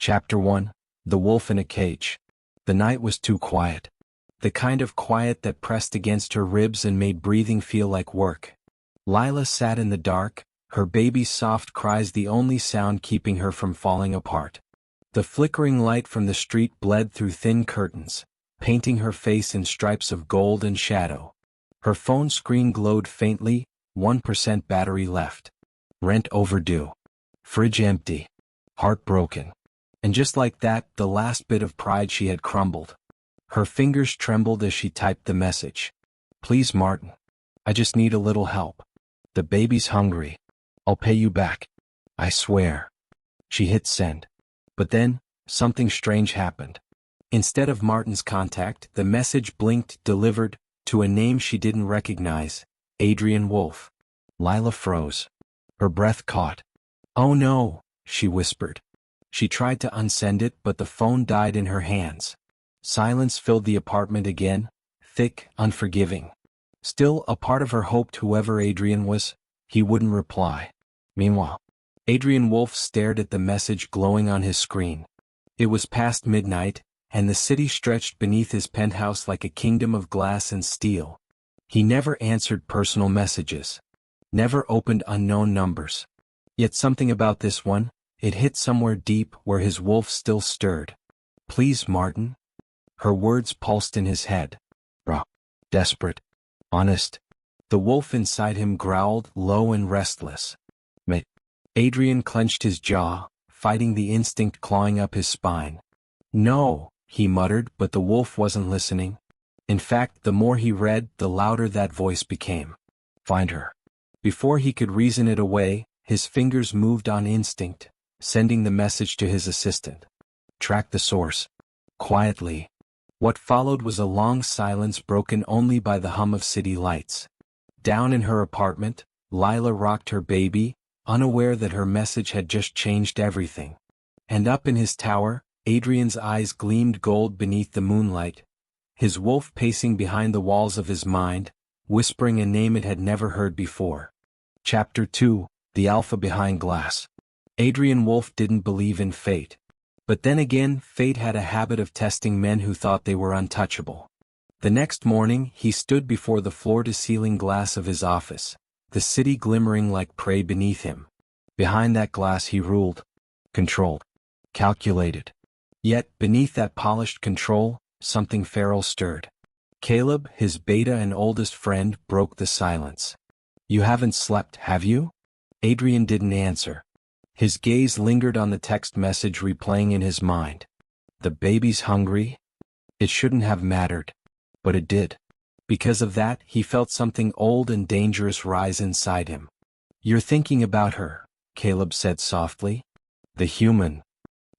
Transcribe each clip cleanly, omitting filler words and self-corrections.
Chapter 1. The Wolf in a Cage. The night was too quiet. The kind of quiet that pressed against her ribs and made breathing feel like work. Lila sat in the dark, her baby's soft cries the only sound keeping her from falling apart. The flickering light from the street bled through thin curtains, painting her face in stripes of gold and shadow. Her phone screen glowed faintly, 1% battery left. Rent overdue. Fridge empty. Heartbroken. And just like that, the last bit of pride she had crumbled. Her fingers trembled as she typed the message. Please, Martin. I just need a little help. The baby's hungry. I'll pay you back. I swear. She hit send. But then, something strange happened. Instead of Martin's contact, the message blinked, delivered, to a name she didn't recognize, Adrian Wolf. Lila froze. Her breath caught. Oh no, she whispered. She tried to unsend it, but the phone died in her hands. Silence filled the apartment again, thick, unforgiving. Still, a part of her hoped whoever Adrian was, he wouldn't reply. Meanwhile, Adrian Wolf stared at the message glowing on his screen. It was past midnight, and the city stretched beneath his penthouse like a kingdom of glass and steel. He never answered personal messages. Never opened unknown numbers. Yet something about this one, it hit somewhere deep where his wolf still stirred. Please, Martin. Her words pulsed in his head. Raw. Desperate. Honest. The wolf inside him growled, low and restless. Mate. Adrian clenched his jaw, fighting the instinct clawing up his spine. No, he muttered, but the wolf wasn't listening. In fact, the more he read, the louder that voice became. Find her. Before he could reason it away, his fingers moved on instinct, sending the message to his assistant. Track the source. Quietly. What followed was a long silence broken only by the hum of city lights. Down in her apartment, Lila rocked her baby, unaware that her message had just changed everything. And up in his tower, Adrian's eyes gleamed gold beneath the moonlight, his wolf pacing behind the walls of his mind, whispering a name it had never heard before. Chapter 2. The Alpha Behind Glass. Adrian Wolf didn't believe in fate. But then again, fate had a habit of testing men who thought they were untouchable. The next morning, he stood before the floor-to-ceiling glass of his office, the city glimmering like prey beneath him. Behind that glass he ruled. Controlled. Calculated. Yet, beneath that polished control, something feral stirred. Caleb, his beta and oldest friend, broke the silence. You haven't slept, have you? Adrian didn't answer. His gaze lingered on the text message replaying in his mind. The baby's hungry? It shouldn't have mattered. But it did. Because of that, he felt something old and dangerous rise inside him. You're thinking about her, Caleb said softly. The human.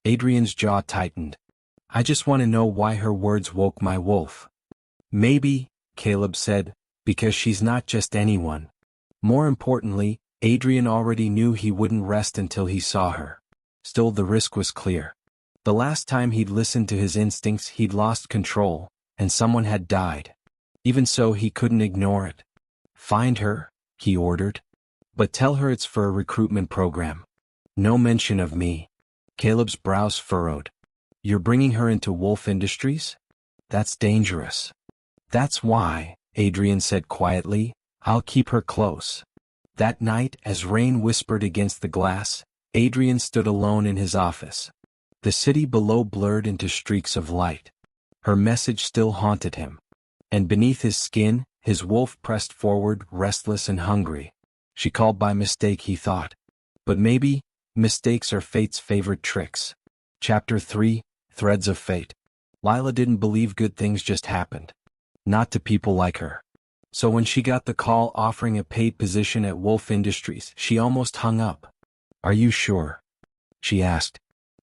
Adrian's jaw tightened. I just want to know why her words woke my wolf. Maybe, Caleb said, because she's not just anyone. More importantly, Adrian already knew he wouldn't rest until he saw her. Still, the risk was clear. The last time he'd listened to his instincts, he'd lost control, and someone had died. Even so, he couldn't ignore it. Find her, he ordered. But tell her it's for a recruitment program. No mention of me. Caleb's brows furrowed. You're bringing her into Wolf Industries? That's dangerous. That's why, Adrian said quietly, I'll keep her close. That night, as rain whispered against the glass, Adrian stood alone in his office. The city below blurred into streaks of light. Her message still haunted him. And beneath his skin, his wolf pressed forward, restless and hungry. She called by mistake, he thought. But maybe, mistakes are fate's favorite tricks. Chapter 3. Threads of Fate. Lila didn't believe good things just happened. Not to people like her. So when she got the call offering a paid position at Wolf Industries, she almost hung up. Are you sure? She asked.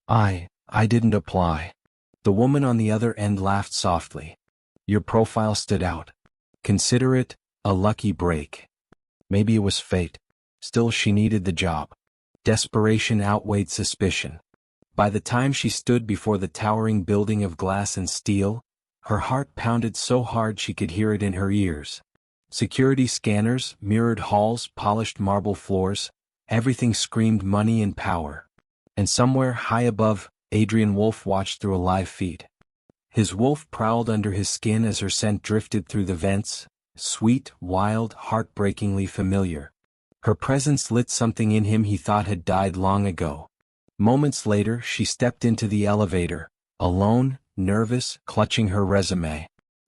I didn't apply. The woman on the other end laughed softly. Your profile stood out. Consider it a lucky break. Maybe it was fate. Still, she needed the job. Desperation outweighed suspicion. By the time she stood before the towering building of glass and steel, her heart pounded so hard she could hear it in her ears. Security scanners, mirrored halls, polished marble floors, everything screamed money and power. And somewhere high above, Adrian Wolf watched through a live feed. His wolf prowled under his skin as her scent drifted through the vents, sweet, wild, heartbreakingly familiar. Her presence lit something in him he thought had died long ago. Moments later, she stepped into the elevator, alone, nervous, clutching her resume.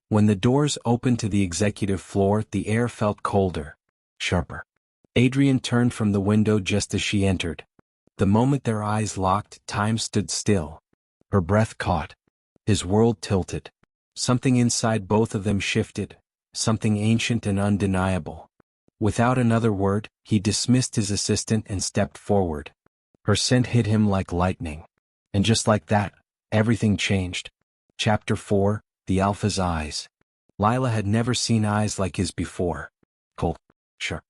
When the doors opened to the executive floor, the air felt colder, sharper. Adrian turned from the window just as she entered. The moment their eyes locked, time stood still. Her breath caught. His world tilted. Something inside both of them shifted, something ancient and undeniable. Without another word, he dismissed his assistant and stepped forward. Her scent hit him like lightning. And just like that, everything changed. Chapter 4, The Alpha's Eyes. Lila had never seen eyes like his before. Cold, sharp,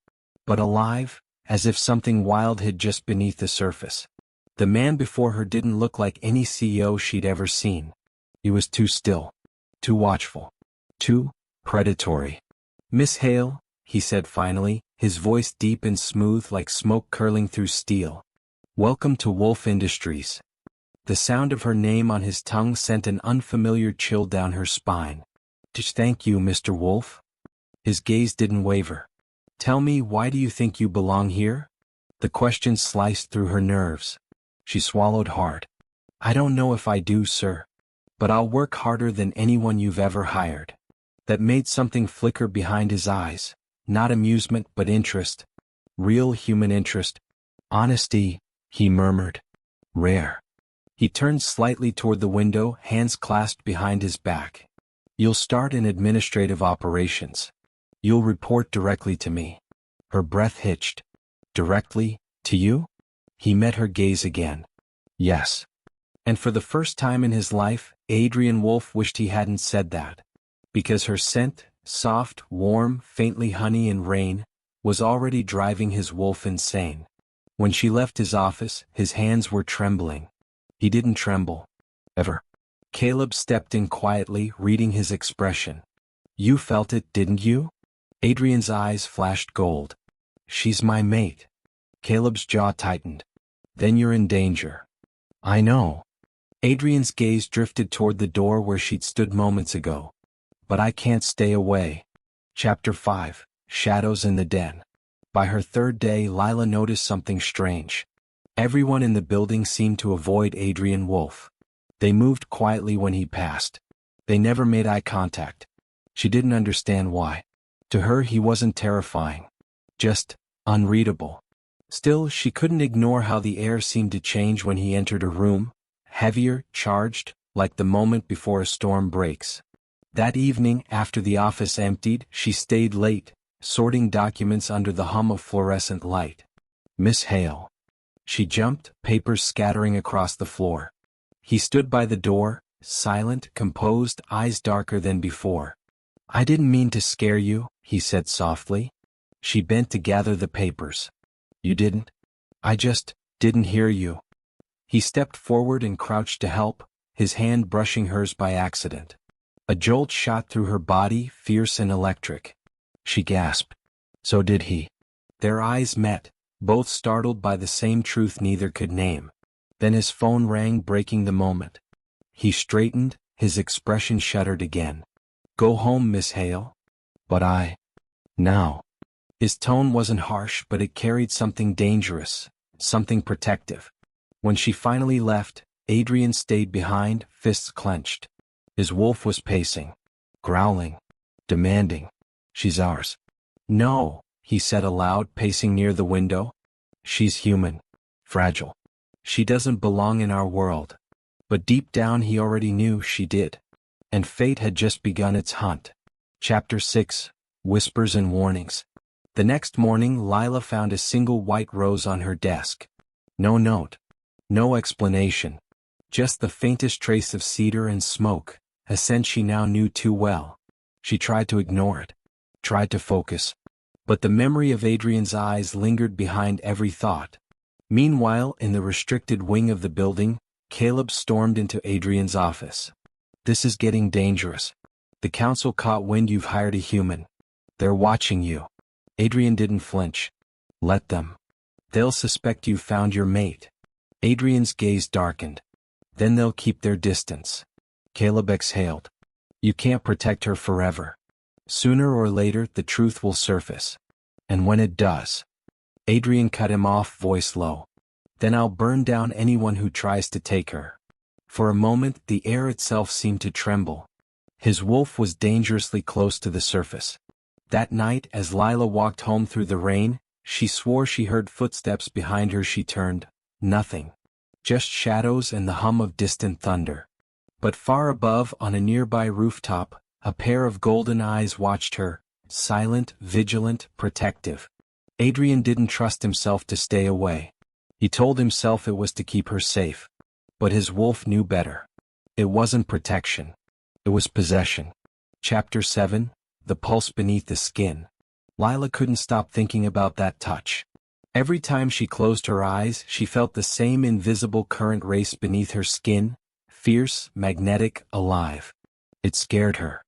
but alive, as if something wild hid just beneath the surface. The man before her didn't look like any CEO she'd ever seen. He was too still, too watchful, too predatory. "Miss Hale," he said finally, his voice deep and smooth like smoke curling through steel. "Welcome to Wolf Industries." The sound of her name on his tongue sent an unfamiliar chill down her spine. "Just thank you, Mr. Wolf." His gaze didn't waver. "Tell me, why do you think you belong here?" The question sliced through her nerves. She swallowed hard. "I don't know if I do, sir. But I'll work harder than anyone you've ever hired." That made something flicker behind his eyes. Not amusement but interest. Real human interest. "Honesty," he murmured. "Rare." He turned slightly toward the window, hands clasped behind his back. "You'll start in administrative operations. You'll report directly to me." Her breath hitched. "Directly, to you?" He met her gaze again. "Yes." And for the first time in his life, Adrian Wolf wished he hadn't said that. Because her scent, soft, warm, faintly honey and rain, was already driving his wolf insane. When she left his office, his hands were trembling. He didn't tremble. Ever. Caleb stepped in quietly, reading his expression. "You felt it, didn't you?" Adrian's eyes flashed gold. "She's my mate." Caleb's jaw tightened. "Then you're in danger." "I know." Adrian's gaze drifted toward the door where she'd stood moments ago. "But I can't stay away." Chapter 5, Shadows in the Den. By her third day, Lila noticed something strange. Everyone in the building seemed to avoid Adrian Wolf. They moved quietly when he passed. They never made eye contact. She didn't understand why. To her, he wasn't terrifying. Just unreadable. Still, she couldn't ignore how the air seemed to change when he entered a room. Heavier, charged, like the moment before a storm breaks. That evening, after the office emptied, she stayed late, sorting documents under the hum of fluorescent light. "Miss Hale." She jumped, papers scattering across the floor. He stood by the door, silent, composed, eyes darker than before. "I didn't mean to scare you," he said softly. She bent to gather the papers. "You didn't?" "I just didn't hear you." He stepped forward and crouched to help, his hand brushing hers by accident. A jolt shot through her body, fierce and electric. She gasped. So did he. Their eyes met, both startled by the same truth neither could name. Then his phone rang, breaking the moment. He straightened, his expression shuddered again. "Go home, Miss Hale." "But Now." His tone wasn't harsh, but it carried something dangerous, something protective. When she finally left, Adrian stayed behind, fists clenched. His wolf was pacing, growling, demanding. "She's ours." "No," he said aloud, pacing near the window. "She's human. Fragile. She doesn't belong in our world." But deep down he already knew she did. And fate had just begun its hunt. Chapter 6, Whispers and Warnings. The next morning, Lila found a single white rose on her desk. No note. No explanation. Just the faintest trace of cedar and smoke, a scent she now knew too well. She tried to ignore it. Tried to focus. But the memory of Adrian's eyes lingered behind every thought. Meanwhile, in the restricted wing of the building, Caleb stormed into Adrian's office. "This is getting dangerous. The council caught wind you've hired a human. They're watching you." Adrian didn't flinch. "Let them. They'll suspect you found your mate." Adrian's gaze darkened. Then they'll keep their distance. Caleb exhaled. You can't protect her forever. Sooner or later, the truth will surface. And when it does. Adrian cut him off, voice low. Then I'll burn down anyone who tries to take her. For a moment, the air itself seemed to tremble. His wolf was dangerously close to the surface. That night, as Lila walked home through the rain, she swore she heard footsteps behind her. She turned. Nothing. Just shadows and the hum of distant thunder. But far above, on a nearby rooftop, a pair of golden eyes watched her, silent, vigilant, protective. Adrian didn't trust himself to stay away. He told himself it was to keep her safe. But his wolf knew better. It wasn't protection. It was possession. Chapter 7, The Pulse Beneath the Skin. Lila couldn't stop thinking about that touch. Every time she closed her eyes, she felt the same invisible current race beneath her skin, fierce, magnetic, alive. It scared her.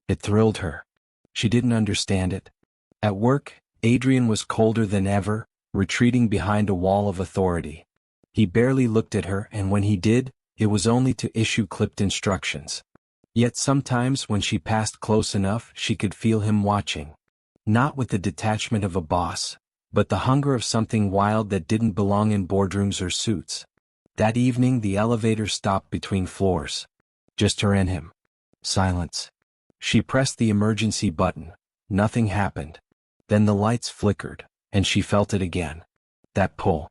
It thrilled her. She didn't understand it. At work, Adrian was colder than ever, retreating behind a wall of authority. He barely looked at her, and when he did, it was only to issue clipped instructions. Yet sometimes when she passed close enough, she could feel him watching. Not with the detachment of a boss, but the hunger of something wild that didn't belong in boardrooms or suits. That evening the elevator stopped between floors. Just her and him. Silence. She pressed the emergency button. Nothing happened. Then the lights flickered, and she felt it again. That pull.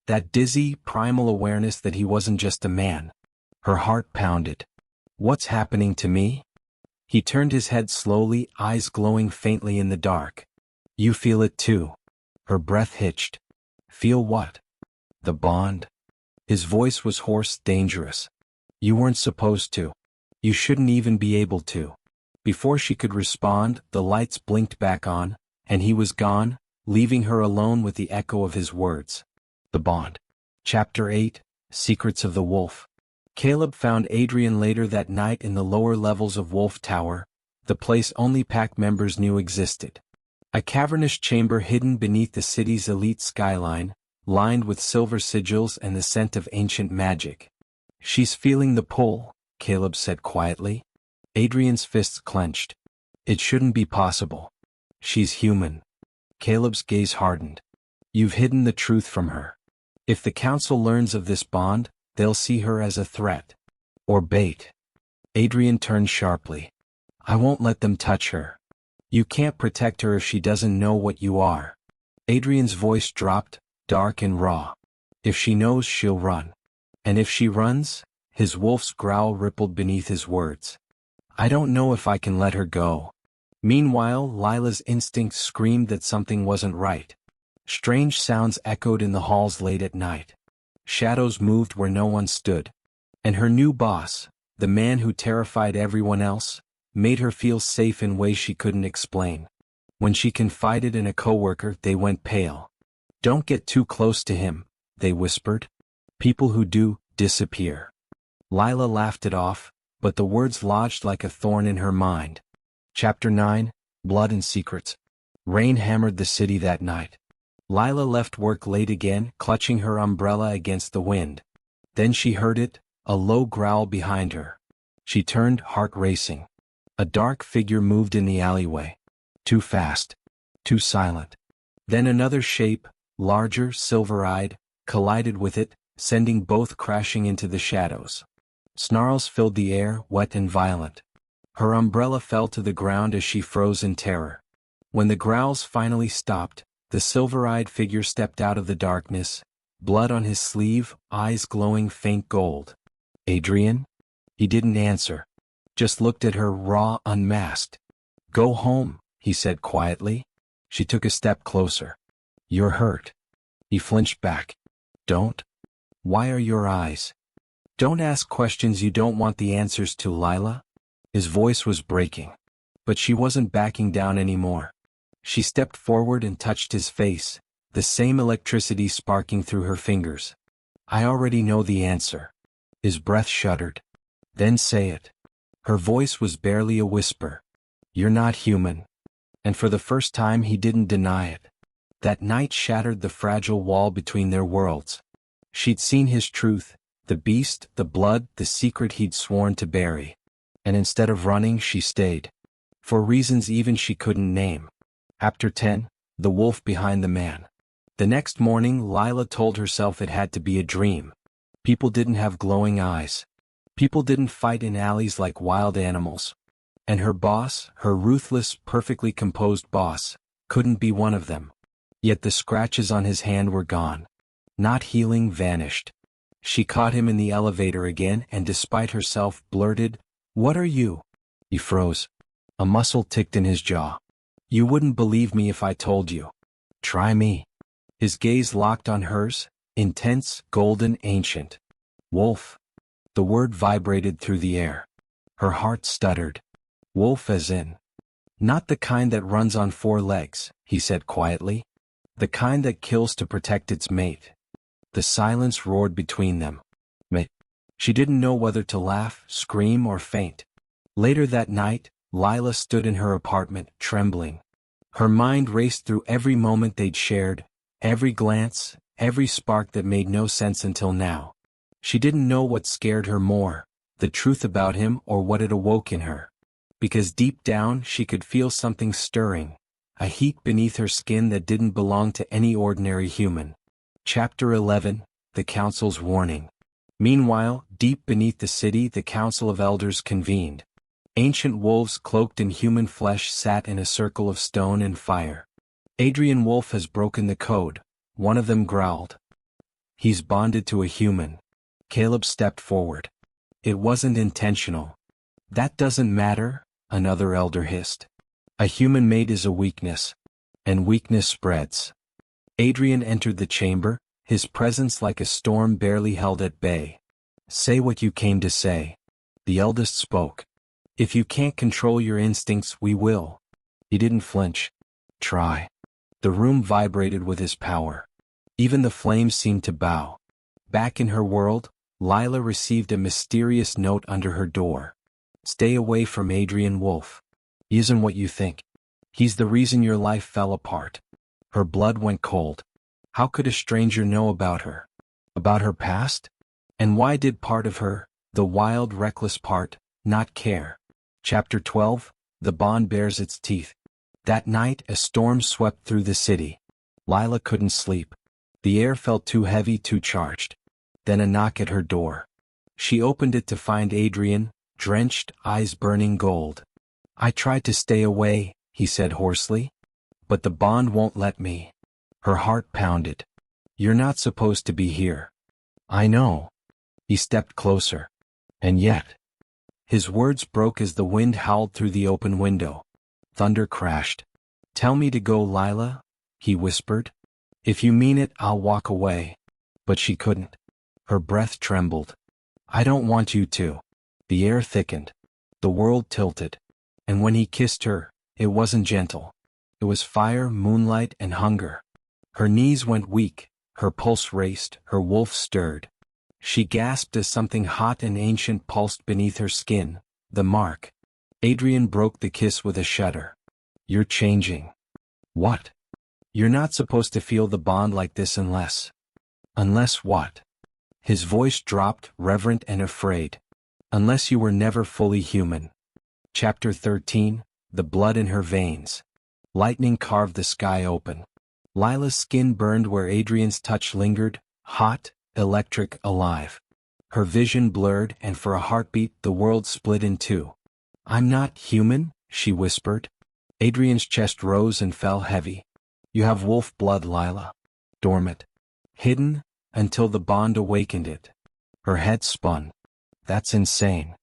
That dizzy, primal awareness that he wasn't just a man. Her heart pounded. What's happening to me? He turned his head slowly, eyes glowing faintly in the dark. You feel it too. Her breath hitched. Feel what? The bond. His voice was hoarse, dangerous. You weren't supposed to. You shouldn't even be able to. Before she could respond, the lights blinked back on, and he was gone, leaving her alone with the echo of his words. The bond. Chapter 8, Secrets of the Wolf. Caleb found Adrian later that night in the lower levels of Wolf Tower, the place only pack members knew existed. A cavernous chamber hidden beneath the city's elite skyline, lined with silver sigils and the scent of ancient magic. She's feeling the pull, Caleb said quietly. Adrian's fists clenched. It shouldn't be possible. She's human. Caleb's gaze hardened. You've hidden the truth from her. If the council learns of this bond, they'll see her as a threat. Or bait. Adrian turned sharply. I won't let them touch her. You can't protect her if she doesn't know what you are. Adrian's voice dropped, dark and raw. If she knows, she'll run. And if she runs, his wolf's growl rippled beneath his words. I don't know if I can let her go. Meanwhile, Lila's instincts screamed that something wasn't right. Strange sounds echoed in the halls late at night. Shadows moved where no one stood. And her new boss, the man who terrified everyone else, made her feel safe in ways she couldn't explain. When she confided in a coworker, they went pale. Don't get too close to him, they whispered. People who do, disappear. Lila laughed it off, but the words lodged like a thorn in her mind. Chapter 9, Blood and Secrets. Rain hammered the city that night. Lila left work late again, clutching her umbrella against the wind. Then she heard it, a low growl behind her. She turned, heart racing. A dark figure moved in the alleyway. Too fast. Too silent. Then another shape, larger, silver-eyed, collided with it, sending both crashing into the shadows. Snarls filled the air, wet and violent. Her umbrella fell to the ground as she froze in terror. When the growls finally stopped, the silver-eyed figure stepped out of the darkness, blood on his sleeve, eyes glowing faint gold. Adrian? He didn't answer. Just looked at her, raw, unmasked. Go home, he said quietly. She took a step closer. You're hurt. He flinched back. Don't? Why are your eyes? Don't ask questions you don't want the answers to, Lila. His voice was breaking. But she wasn't backing down anymore. She stepped forward and touched his face, the same electricity sparking through her fingers. I already know the answer. His breath shuddered. Then say it. Her voice was barely a whisper. You're not human. And for the first time he didn't deny it. That night shattered the fragile wall between their worlds. She'd seen his truth, The beast, the blood, the secret he'd sworn to bury. And instead of running, she stayed. For reasons even she couldn't name. Chapter 10, The Wolf Behind the Man. The next morning, Lila told herself it had to be a dream. People didn't have glowing eyes. People didn't fight in alleys like wild animals. And her boss, her ruthless, perfectly composed boss, couldn't be one of them. Yet the scratches on his hand were gone. Not healing, vanished. She caught him in the elevator again and despite herself blurted, "What are you?" He froze. A muscle ticked in his jaw. "You wouldn't believe me if I told you. Try me." His gaze locked on hers, intense, golden, ancient. "Wolf." The word vibrated through the air. Her heart stuttered. "Wolf as in?" "Not the kind that runs on 4 legs," he said quietly. "The kind that kills to protect its mate." The silence roared between them. Mate. She didn't know whether to laugh, scream, or faint. Later that night, Lila stood in her apartment, trembling. Her mind raced through every moment they'd shared, every glance, every spark that made no sense until now. She didn't know what scared her more, the truth about him or what it awoke in her. Because deep down she could feel something stirring, a heat beneath her skin that didn't belong to any ordinary human. Chapter 11, The Council's Warning. Meanwhile, deep beneath the city the Council of Elders convened. Ancient wolves cloaked in human flesh sat in a circle of stone and fire. "Adrian Wolf has broken the code," one of them growled. "He's bonded to a human." Caleb stepped forward. "It wasn't intentional." "That doesn't matter," another elder hissed. "A human mate is a weakness. And weakness spreads." Adrian entered the chamber, his presence like a storm barely held at bay. "Say what you came to say." The eldest spoke. "If you can't control your instincts, we will." He didn't flinch. "Try." The room vibrated with his power. Even the flames seemed to bow. Back in her world, Lila received a mysterious note under her door. "Stay away from Adrian Wolf. He isn't what you think. He's the reason your life fell apart." Her blood went cold. How could a stranger know about her? About her past? And why did part of her, the wild, reckless part, not care? Chapter 12, The Bond Bares Its Teeth. That night a storm swept through the city. Lila couldn't sleep. The air felt too heavy, too charged. Then a knock at her door. She opened it to find Adrian, drenched, eyes burning gold. "I tried to stay away," he said hoarsely. "But the bond won't let me." Her heart pounded. "You're not supposed to be here." "I know." He stepped closer. "And yet." His words broke as the wind howled through the open window. Thunder crashed. "Tell me to go, Lila," he whispered. "If you mean it, I'll walk away." But she couldn't. Her breath trembled. "I don't want you to." The air thickened. The world tilted. And when he kissed her, it wasn't gentle. It was fire, moonlight, and hunger. Her knees went weak, her pulse raced, her wolf stirred. She gasped as something hot and ancient pulsed beneath her skin, the mark. Adrian broke the kiss with a shudder. "You're changing." "What?" "You're not supposed to feel the bond like this unless." "Unless what?" His voice dropped, reverent and afraid. "Unless you were never fully human." Chapter 13, The Blood in Her Veins. Lightning carved the sky open. Lila's skin burned where Adrian's touch lingered, hot, electric, alive. Her vision blurred, and for a heartbeat the world split in two. "I'm not human," she whispered. Adrian's chest rose and fell heavy. "You have wolf blood, Lila. Dormant. Hidden, until the bond awakened it." Her head spun. "That's insane."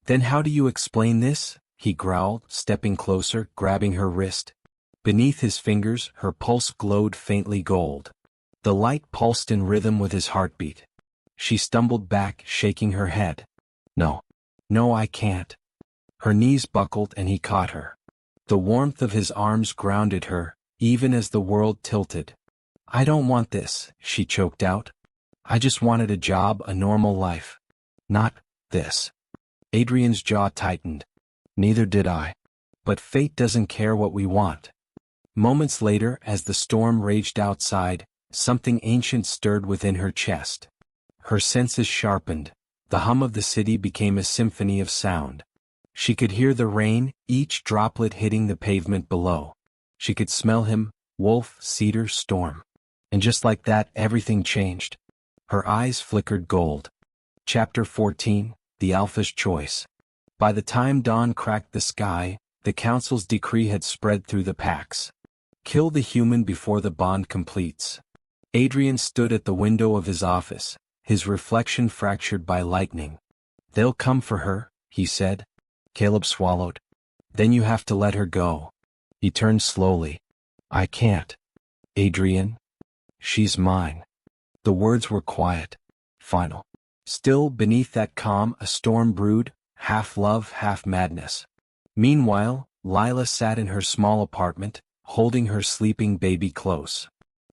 "Then how do you explain this?" he growled, stepping closer, grabbing her wrist. Beneath his fingers, her pulse glowed faintly gold. The light pulsed in rhythm with his heartbeat. She stumbled back, shaking her head. "No. No, I can't." Her knees buckled and he caught her. The warmth of his arms grounded her, even as the world tilted. "I don't want this," she choked out. "I just wanted a job, a normal life. Not this." Adrian's jaw tightened. "Neither did I. But fate doesn't care what we want." Moments later, as the storm raged outside, something ancient stirred within her chest. Her senses sharpened. The hum of the city became a symphony of sound. She could hear the rain, each droplet hitting the pavement below. She could smell him, wolf, cedar, storm. And just like that, everything changed. Her eyes flickered gold. Chapter 14, The Alpha's Choice. By the time dawn cracked the sky, the council's decree had spread through the packs. Kill the human before the bond completes. Adrian stood at the window of his office, his reflection fractured by lightning. They'll come for her, he said. Caleb swallowed. Then you have to let her go. He turned slowly. I can't. Adrian. She's mine. The words were quiet. Final. Still, beneath that calm, a storm brewed, half love, half madness. Meanwhile, Lila sat in her small apartment, holding her sleeping baby close.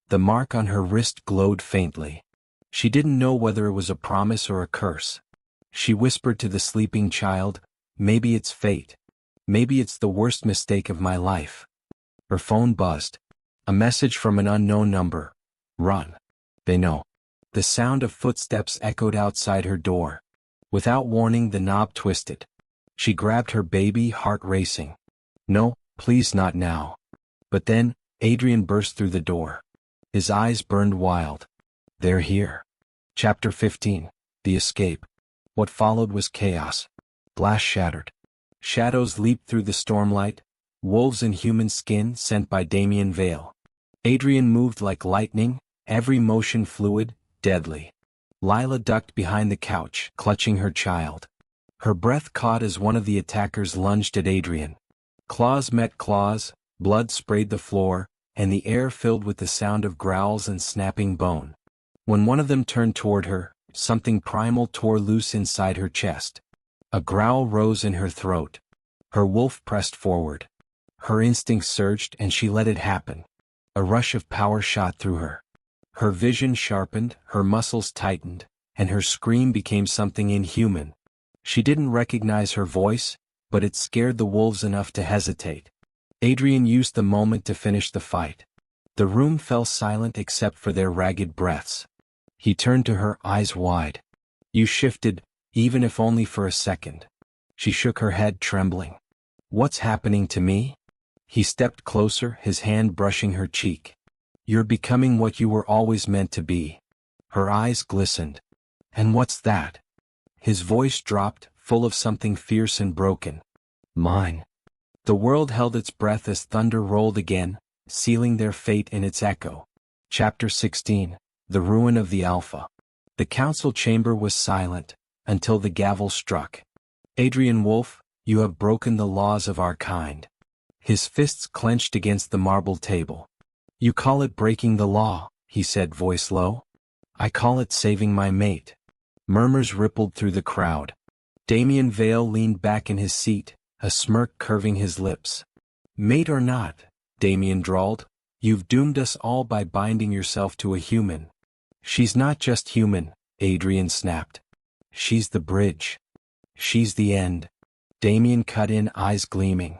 The mark on her wrist glowed faintly. She didn't know whether it was a promise or a curse. She whispered to the sleeping child, maybe it's fate. Maybe it's the worst mistake of my life. Her phone buzzed. A message from an unknown number. Run. They know. The sound of footsteps echoed outside her door. Without warning, the knob twisted. She grabbed her baby, heart racing. No, please not now. But then, Adrian burst through the door. His eyes burned wild. They're here. Chapter 15, The Escape. What followed was chaos. Glass shattered. Shadows leaped through the stormlight, wolves in human skin sent by Damien Vale. Adrian moved like lightning, every motion fluid, deadly. Lila ducked behind the couch, clutching her child. Her breath caught as one of the attackers lunged at Adrian. Claws met claws, blood sprayed the floor, and the air filled with the sound of growls and snapping bone. When one of them turned toward her, something primal tore loose inside her chest. A growl rose in her throat. Her wolf pressed forward. Her instincts surged and she let it happen. A rush of power shot through her. Her vision sharpened, her muscles tightened, and her scream became something inhuman. She didn't recognize her voice, but it scared the wolves enough to hesitate. Adrian used the moment to finish the fight. The room fell silent except for their ragged breaths. He turned to her, eyes wide. You shifted, even if only for a second. She shook her head, trembling. What's happening to me? He stepped closer, his hand brushing her cheek. You're becoming what you were always meant to be. Her eyes glistened. And what's that? His voice dropped, full of something fierce and broken. Mine. The world held its breath as thunder rolled again, sealing their fate in its echo. Chapter 16, The Ruin of the Alpha. The council chamber was silent, until the gavel struck. Adrian Wolf, you have broken the laws of our kind. His fists clenched against the marble table. You call it breaking the law, he said, voice low. I call it saving my mate. Murmurs rippled through the crowd. Damien Vale leaned back in his seat, a smirk curving his lips. Mate or not, Damien drawled, you've doomed us all by binding yourself to a human. She's not just human, Adrian snapped. She's the bridge. She's the end. Damien cut in, eyes gleaming.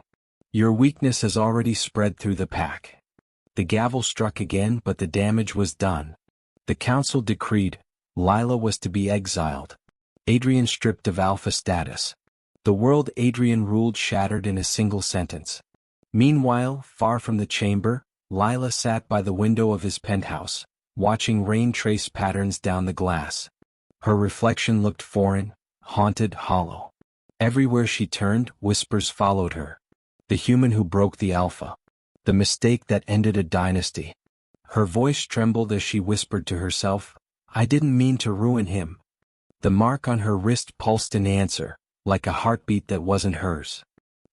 Your weakness has already spread through the pack. The gavel struck again, but the damage was done. The council decreed, Lila was to be exiled. Adrian stripped of alpha status. The world Adrian ruled shattered in a single sentence. Meanwhile, far from the chamber, Lila sat by the window of his penthouse, watching rain trace patterns down the glass. Her reflection looked foreign, haunted, hollow. Everywhere she turned, whispers followed her. The human who broke the alpha. The mistake that ended a dynasty. Her voice trembled as she whispered to herself, I didn't mean to ruin him. The mark on her wrist pulsed in answer, like a heartbeat that wasn't hers.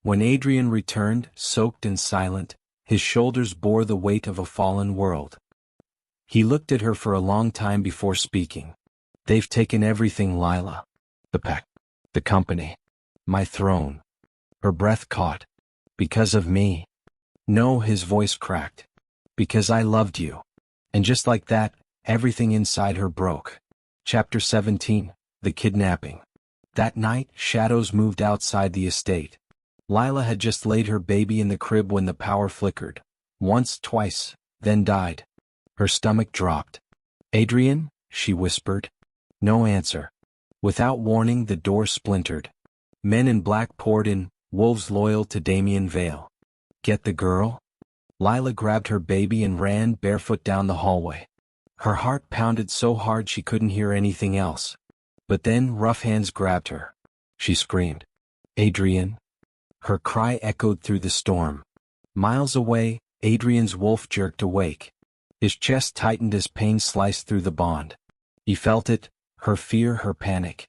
When Adrian returned, soaked and silent, his shoulders bore the weight of a fallen world. He looked at her for a long time before speaking. They've taken everything, Lila. The pack. The company. My throne. Her breath caught. Because of me. No, his voice cracked. Because I loved you. And just like that, everything inside her broke. Chapter 17, The Kidnapping. That night, shadows moved outside the estate. Lila had just laid her baby in the crib when the power flickered. Once, twice, then died. Her stomach dropped. Adrian, she whispered. No answer. Without warning, the door splintered. Men in black poured in, wolves loyal to Damien Vale. Get the girl? Lila grabbed her baby and ran barefoot down the hallway. Her heart pounded so hard she couldn't hear anything else. But then rough hands grabbed her. She screamed. Adrian? Her cry echoed through the storm. Miles away, Adrian's wolf jerked awake. His chest tightened as pain sliced through the bond. He felt it, her fear, her panic.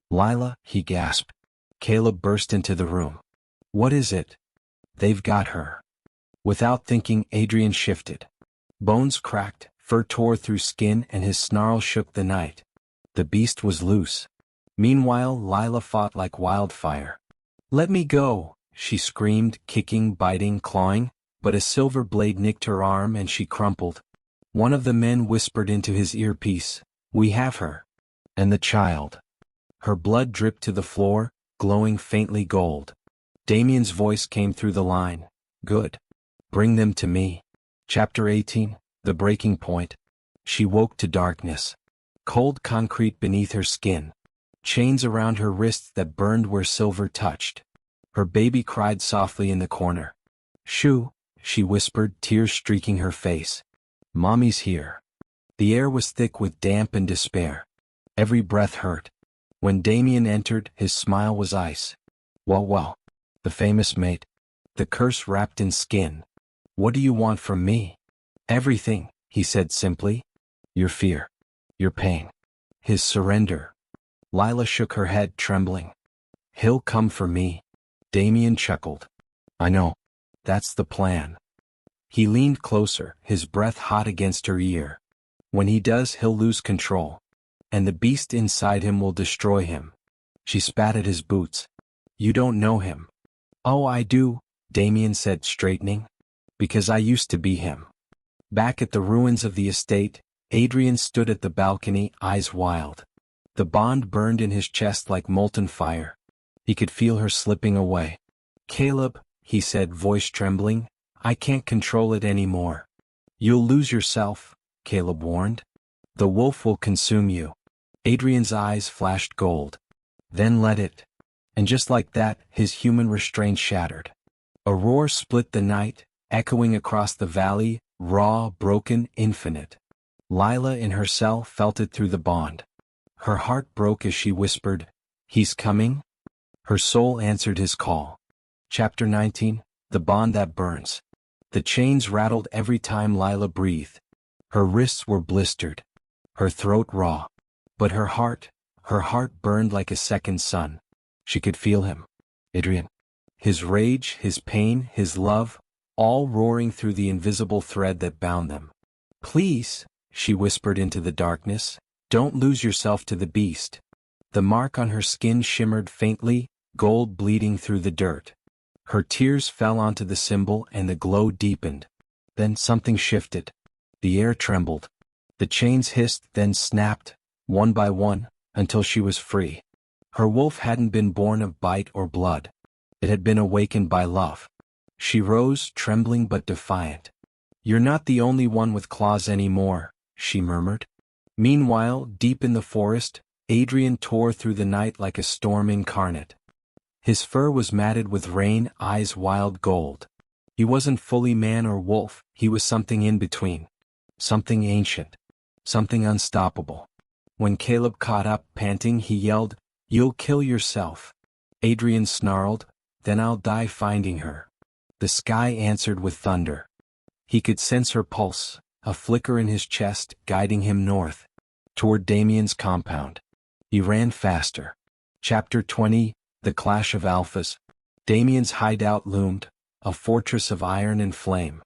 Lila, he gasped. Caleb burst into the room. What is it? They've got her. Without thinking, Adrian shifted. Bones cracked, fur tore through skin, and his snarl shook the night. The beast was loose. Meanwhile, Lila fought like wildfire. Let me go, she screamed, kicking, biting, clawing, but a silver blade nicked her arm and she crumpled. One of the men whispered into his earpiece, We have her. And the child. Her blood dripped to the floor, glowing faintly gold. Damien's voice came through the line. Good. Bring them to me. Chapter 18, The Breaking Point. She woke to darkness. Cold concrete beneath her skin. Chains around her wrists that burned where silver touched. Her baby cried softly in the corner. Shoo, she whispered, tears streaking her face. Mommy's here. The air was thick with damp and despair. Every breath hurt. When Damien entered, his smile was ice. Well, the famous mate. The curse wrapped in skin. What do you want from me? Everything, he said simply. Your fear. Your pain. His surrender. Lila shook her head, trembling. He'll come for me. Damien chuckled. I know. That's the plan. He leaned closer, his breath hot against her ear. When he does, he'll lose control. And the beast inside him will destroy him. She spat at his boots. You don't know him. Oh, I do, Damien said, straightening. Because I used to be him. Back at the ruins of the estate, Adrian stood at the balcony, eyes wild. The bond burned in his chest like molten fire. He could feel her slipping away. Caleb, he said, voice trembling, I can't control it anymore. You'll lose yourself, Caleb warned. The wolf will consume you. Adrian's eyes flashed gold. Then let it. And just like that, his human restraint shattered. A roar split the night, echoing across the valley, raw, broken, infinite. Lila in her cell felt it through the bond. Her heart broke as she whispered, He's coming? Her soul answered his call. Chapter 19, The Bond That Burns. The chains rattled every time Lila breathed. Her wrists were blistered. Her throat raw. But her heart burned like a second sun. She could feel him. Adrian. His rage, his pain, his love, all roaring through the invisible thread that bound them. Please, she whispered into the darkness, don't lose yourself to the beast. The mark on her skin shimmered faintly, gold bleeding through the dirt. Her tears fell onto the symbol and the glow deepened. Then something shifted. The air trembled. The chains hissed, then snapped, one by one, until she was free. Her wolf hadn't been born of bite or blood. It had been awakened by love. She rose, trembling but defiant. You're not the only one with claws anymore, she murmured. Meanwhile, deep in the forest, Adrian tore through the night like a storm incarnate. His fur was matted with rain, eyes wild gold. He wasn't fully man or wolf, he was something in between. Something ancient. Something unstoppable. When Caleb caught up, panting, he yelled, You'll kill yourself. Adrian snarled, Then I'll die finding her. The sky answered with thunder. He could sense her pulse, a flicker in his chest, guiding him north, toward Damien's compound. He ran faster. Chapter 20, The Clash of Alphas. Damien's hideout loomed, a fortress of iron and flame.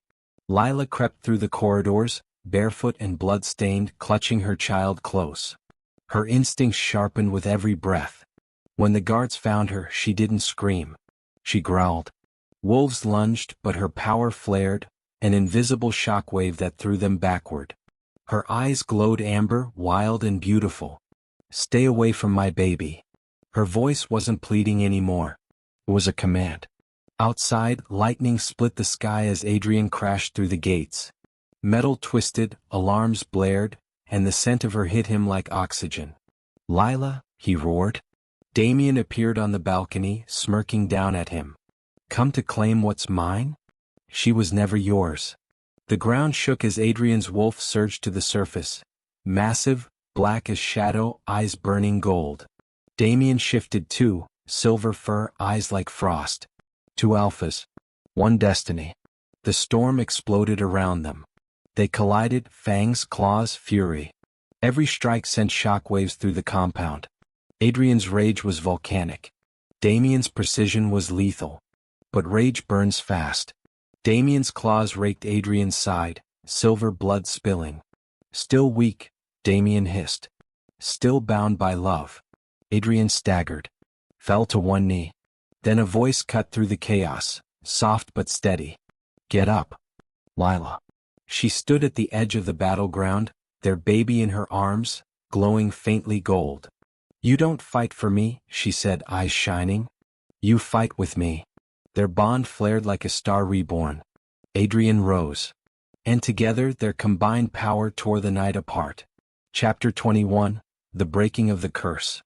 Lila crept through the corridors, barefoot and blood-stained, clutching her child close. Her instincts sharpened with every breath. When the guards found her, she didn't scream. She growled. Wolves lunged, but her power flared, an invisible shockwave that threw them backward. Her eyes glowed amber, wild and beautiful. Stay away from my baby. Her voice wasn't pleading anymore. It was a command. Outside, lightning split the sky as Adrian crashed through the gates. Metal twisted, alarms blared, and the scent of her hit him like oxygen. Lila, he roared. Damien appeared on the balcony, smirking down at him. Come to claim what's mine? She was never yours. The ground shook as Adrian's wolf surged to the surface. Massive, black as shadow, eyes burning gold. Damien shifted too, silver fur, eyes like frost. Two alphas. One destiny. The storm exploded around them. They collided, fangs, claws, fury. Every strike sent shockwaves through the compound. Adrian's rage was volcanic. Damien's precision was lethal. But rage burns fast. Damien's claws raked Adrian's side, silver blood spilling. Still weak, Damien hissed. Still bound by love. Adrian staggered. Fell to one knee. Then a voice cut through the chaos, soft but steady. Get up, Lila. She stood at the edge of the battleground, their baby in her arms, glowing faintly gold. You don't fight for me, she said, eyes shining. You fight with me. Their bond flared like a star reborn. Adrian rose. And together their combined power tore the night apart. Chapter 21, The Breaking of the Curse.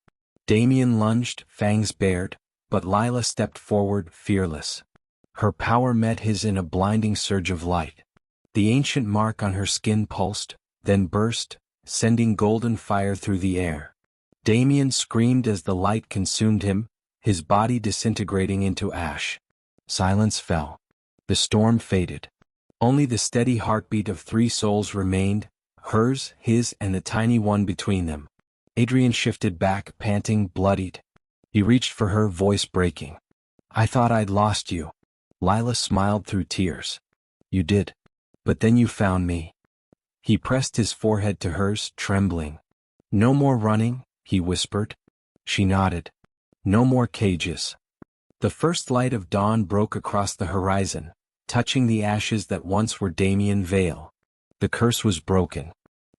Damien lunged, fangs bared, but Lila stepped forward, fearless. Her power met his in a blinding surge of light. The ancient mark on her skin pulsed, then burst, sending golden fire through the air. Damien screamed as the light consumed him, his body disintegrating into ash. Silence fell. The storm faded. Only the steady heartbeat of three souls remained, hers, his, and the tiny one between them. Adrian shifted back, panting, bloodied. He reached for her, voice breaking. I thought I'd lost you. Lila smiled through tears. You did. But then you found me. He pressed his forehead to hers, trembling. No more running, he whispered. She nodded. No more cages. The first light of dawn broke across the horizon, touching the ashes that once were Damien Vale. The curse was broken.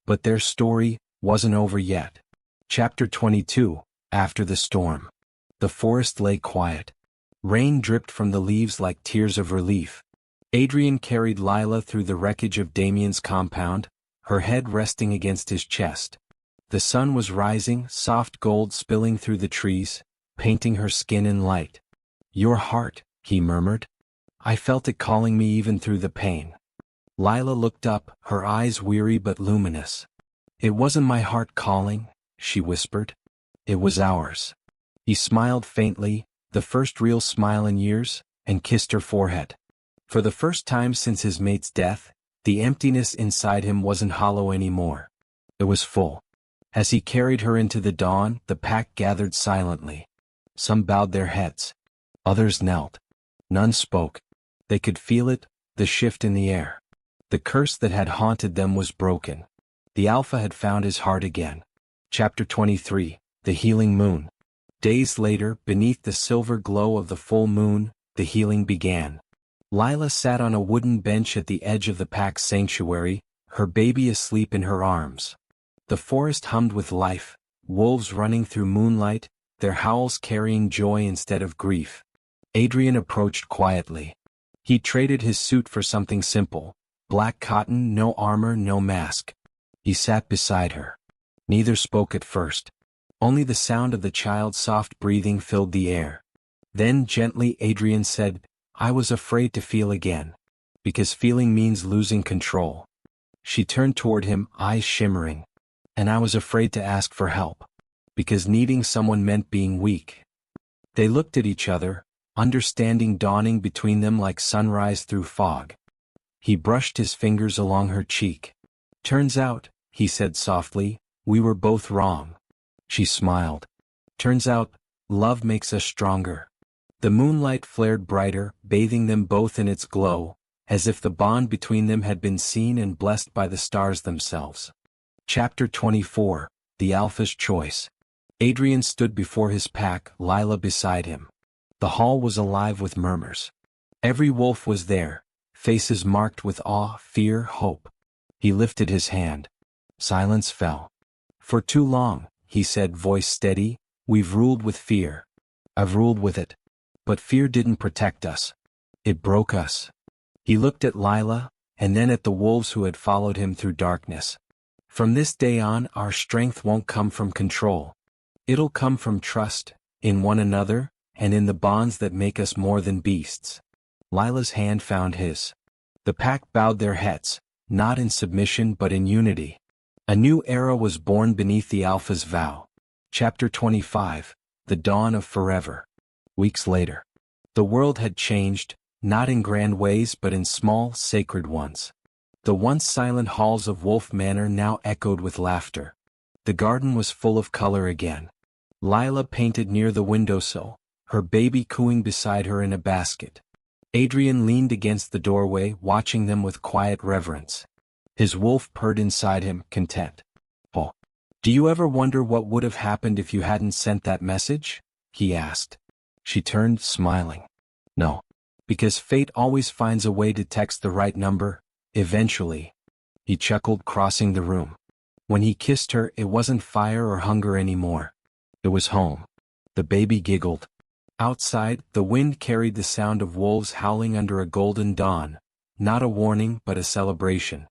But their story wasn't over yet. Chapter 22, After the Storm. The forest lay quiet. Rain dripped from the leaves like tears of relief. Adrian carried Lila through the wreckage of Damien's compound, her head resting against his chest. The sun was rising, soft gold spilling through the trees, painting her skin in light. Your heart, he murmured. I felt it calling me even through the pain. Lila looked up, her eyes weary but luminous. It wasn't my heart calling, she whispered. It was ours. He smiled faintly, the first real smile in years, and kissed her forehead. For the first time since his mate's death, the emptiness inside him wasn't hollow anymore. It was full. As he carried her into the dawn, the pack gathered silently. Some bowed their heads. Others knelt. None spoke. They could feel it, the shift in the air. The curse that had haunted them was broken. The Alpha had found his heart again. Chapter 23, The Healing Moon. Days later, beneath the silver glow of the full moon, the healing began. Lila sat on a wooden bench at the edge of the pack's sanctuary, her baby asleep in her arms. The forest hummed with life, wolves running through moonlight, their howls carrying joy instead of grief. Adrian approached quietly. He traded his suit for something simple, black cotton, no armor, no mask. He sat beside her. Neither spoke at first. Only the sound of the child's soft breathing filled the air. Then gently Adrian said, I was afraid to feel again. Because feeling means losing control. She turned toward him, eyes shimmering. And I was afraid to ask for help. Because needing someone meant being weak. They looked at each other, understanding dawning between them like sunrise through fog. He brushed his fingers along her cheek. Turns out, he said softly, we were both wrong. She smiled. Turns out, love makes us stronger. The moonlight flared brighter, bathing them both in its glow, as if the bond between them had been seen and blessed by the stars themselves. Chapter 24, The Alpha's Choice. Adrian stood before his pack, Lila beside him. The hall was alive with murmurs. Every wolf was there, faces marked with awe, fear, hope. He lifted his hand. Silence fell. For too long, he said, voice steady, we've ruled with fear. I've ruled with it. But fear didn't protect us. It broke us. He looked at Lila, and then at the wolves who had followed him through darkness. From this day on, our strength won't come from control. It'll come from trust, in one another, and in the bonds that make us more than beasts. Lila's hand found his. The pack bowed their heads, not in submission but in unity. A new era was born beneath the Alpha's vow. Chapter 25, The Dawn of Forever. Weeks later. The world had changed, not in grand ways but in small, sacred ones. The once silent halls of Wolf Manor now echoed with laughter. The garden was full of color again. Lila painted near the windowsill, her baby cooing beside her in a basket. Adrian leaned against the doorway, watching them with quiet reverence. His wolf purred inside him, content. "Oh, do you ever wonder what would have happened if you hadn't sent that message?" he asked. She turned, smiling. "No. Because fate always finds a way to text the right number, eventually." He chuckled, crossing the room. When he kissed her, it wasn't fire or hunger anymore. It was home. The baby giggled. Outside, the wind carried the sound of wolves howling under a golden dawn, not a warning but a celebration.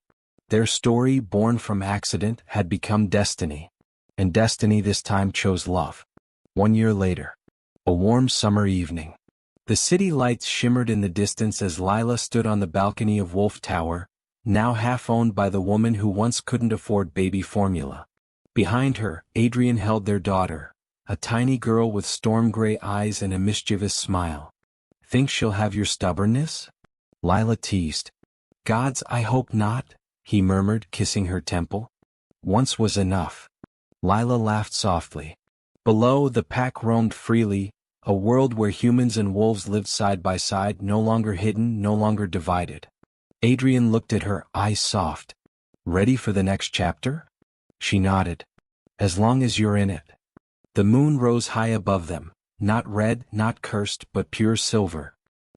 Their story, born from accident, had become destiny. And destiny this time chose love. 1 year later. A warm summer evening. The city lights shimmered in the distance as Lila stood on the balcony of Wolf Tower, now half owned by the woman who once couldn't afford baby formula. Behind her, Adrian held their daughter, a tiny girl with storm-gray eyes and a mischievous smile. "Think she'll have your stubbornness?" Lila teased. "Gods, I hope not," he murmured, kissing her temple. "Once was enough." Lila laughed softly. Below, the pack roamed freely, a world where humans and wolves lived side by side, no longer hidden, no longer divided. Adrian looked at her, eyes soft. "Ready for the next chapter?" She nodded. "As long as you're in it." The moon rose high above them, not red, not cursed, but pure silver.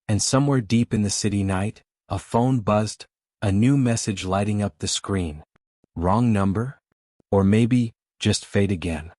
And somewhere deep in the city night, a phone buzzed, a new message lighting up the screen. Wrong number? Or maybe, just fate again.